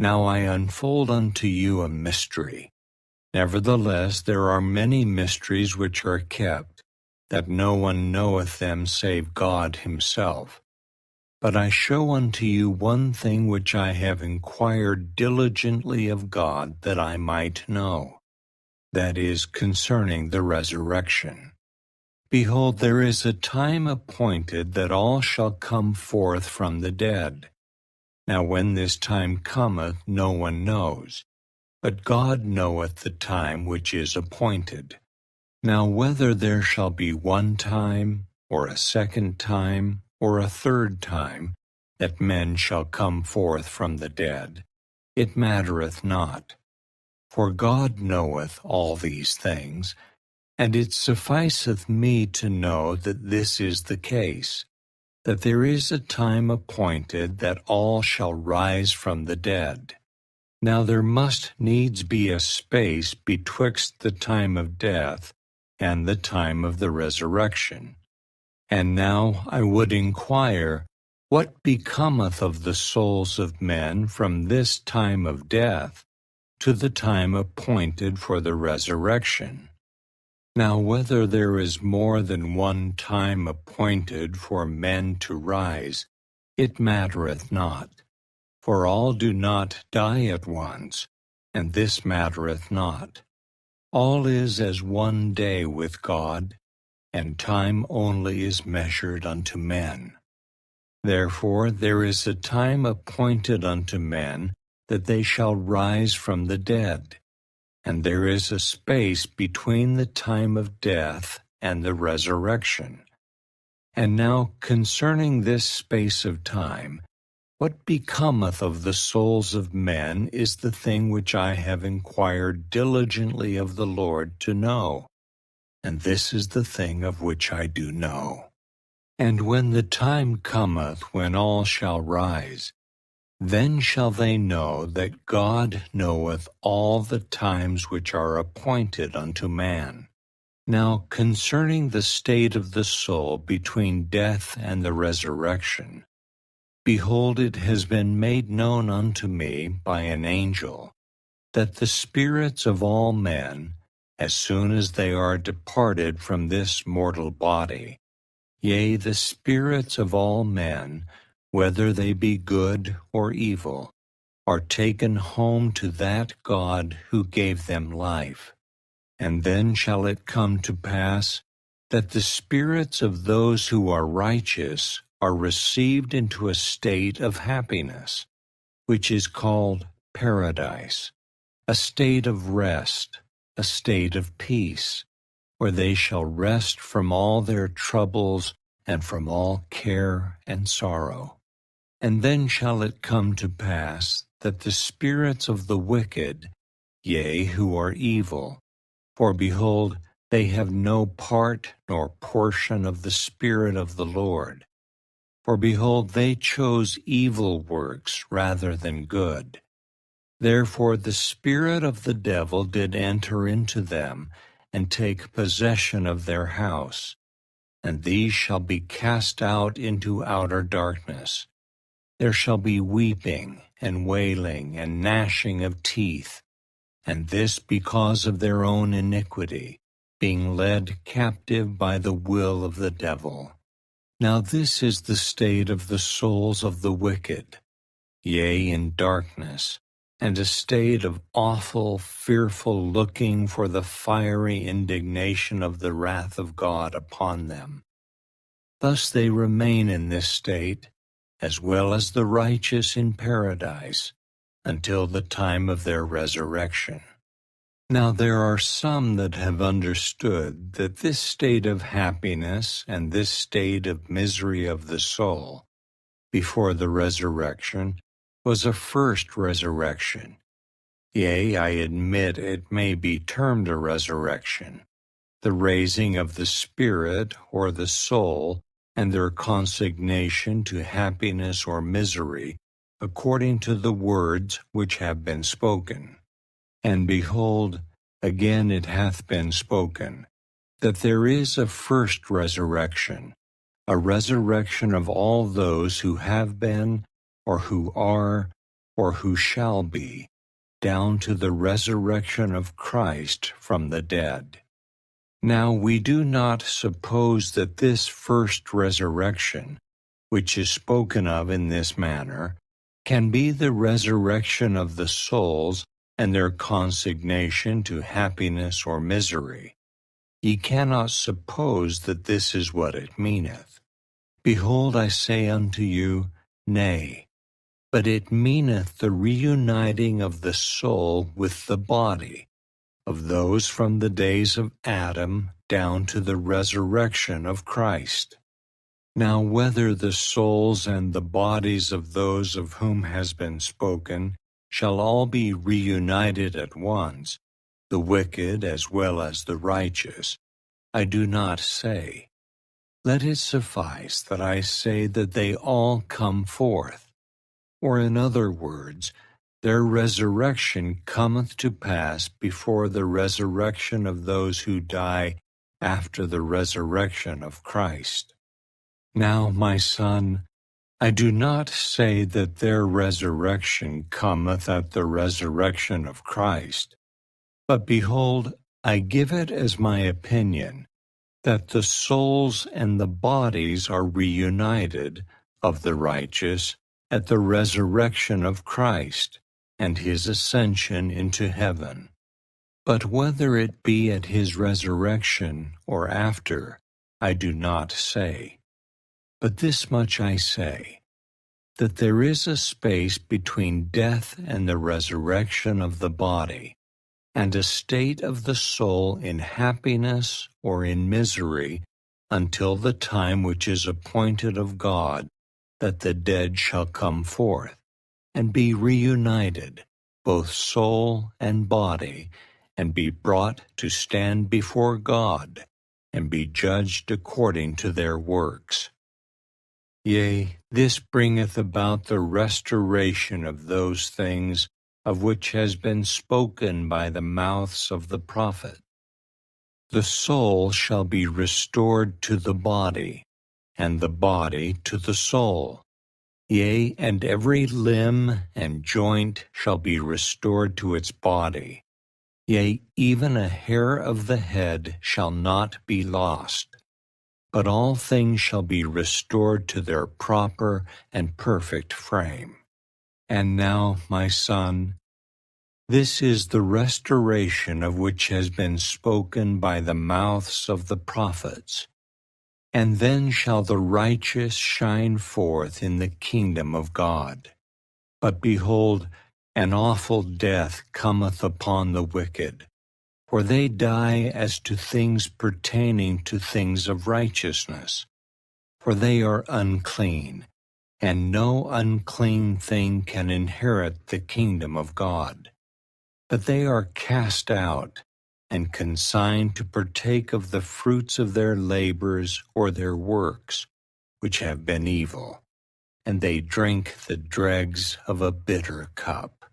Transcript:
Now I unfold unto you a mystery. Nevertheless, there are many mysteries which are kept, that no one knoweth them save God himself. But I show unto you one thing which I have inquired diligently of God, that I might know, that is, concerning the resurrection. Behold, there is a time appointed that all shall come forth from the dead. Now when this time cometh, no one knows, but God knoweth the time which is appointed. Now whether there shall be one time, or a second time, or a third time, that men shall come forth from the dead, it mattereth not. For God knoweth all these things, and it sufficeth me to know that this is the case, that there is a time appointed that all shall rise from the dead. Now there must needs be a space betwixt the time of death and the time of the resurrection. And now I would inquire, what becometh of the souls of men from this time of death to the time appointed for the resurrection? Now whether there is more than one time appointed for men to rise, it mattereth not. For all do not die at once, and this mattereth not. All is as one day with God, and time only is measured unto men. Therefore there is a time appointed unto men that they shall rise from the dead, and there is a space between the time of death and the resurrection. And now concerning this space of time, what becometh of the souls of men is the thing which I have inquired diligently of the Lord to know, and this is the thing of which I do know. And when the time cometh when all shall rise, then shall they know that God knoweth all the times which are appointed unto man. Now concerning the state of the soul between death and the resurrection, behold, it has been made known unto me by an angel, that the spirits of all men, as soon as they are departed from this mortal body, yea, the spirits of all men, whether they be good or evil, are taken home to that God who gave them life. And then shall it come to pass that the spirits of those who are righteous are received into a state of happiness, which is called paradise, a state of rest, a state of peace, where they shall rest from all their troubles and from all care and sorrow. And then shall it come to pass that the spirits of the wicked, yea, who are evil, for behold, they have no part nor portion of the Spirit of the Lord. For behold, they chose evil works rather than good. Therefore the spirit of the devil did enter into them, and take possession of their house. And these shall be cast out into outer darkness. There shall be weeping, and wailing, and gnashing of teeth, and this because of their own iniquity, being led captive by the will of the devil. Now this is the state of the souls of the wicked, yea, in darkness, and a state of awful, fearful looking for the fiery indignation of the wrath of God upon them. Thus they remain in this state, as well as the righteous in paradise, until the time of their resurrection. Now there are some that have understood that this state of happiness and this state of misery of the soul before the resurrection was a first resurrection. Yea, I admit it may be termed a resurrection, the raising of the spirit or the soul and their consignation to happiness or misery according to the words which have been spoken. And behold, again it hath been spoken, that there is a first resurrection, a resurrection of all those who have been, or who are, or who shall be, down to the resurrection of Christ from the dead. Now we do not suppose that this first resurrection, which is spoken of in this manner, can be the resurrection of the souls and their consignation to happiness or misery. Ye cannot suppose that this is what it meaneth. Behold, I say unto you, Nay, but it meaneth the reuniting of the soul with the body, of those from the days of Adam down to the resurrection of Christ. Now whether the souls and the bodies of those of whom has been spoken shall all be reunited at once, the wicked as well as the righteous, I do not say. Let it suffice that I say that they all come forth, or in other words, their resurrection cometh to pass before the resurrection of those who die after the resurrection of Christ. Now, my son, I do not say that their resurrection cometh at the resurrection of Christ, but behold, I give it as my opinion that the souls and the bodies are reunited of the righteous at the resurrection of Christ and his ascension into heaven. But whether it be at his resurrection or after, I do not say. But this much I say, that there is a space between death and the resurrection of the body, and a state of the soul in happiness or in misery until the time which is appointed of God, that the dead shall come forth, and be reunited, both soul and body, and be brought to stand before God, and be judged according to their works. Yea, this bringeth about the restoration of those things of which has been spoken by the mouths of the prophet. The soul shall be restored to the body, and the body to the soul. Yea, and every limb and joint shall be restored to its body. Yea, even a hair of the head shall not be lost, but all things shall be restored to their proper and perfect frame. And now, my son, this is the restoration of which has been spoken by the mouths of the prophets. And then shall the righteous shine forth in the kingdom of God. But behold, an awful death cometh upon the wicked, for they die as to things pertaining to things of righteousness. For they are unclean, and no unclean thing can inherit the kingdom of God. But they are cast out, and consigned to partake of the fruits of their labors or their works, which have been evil, and they drink the dregs of a bitter cup.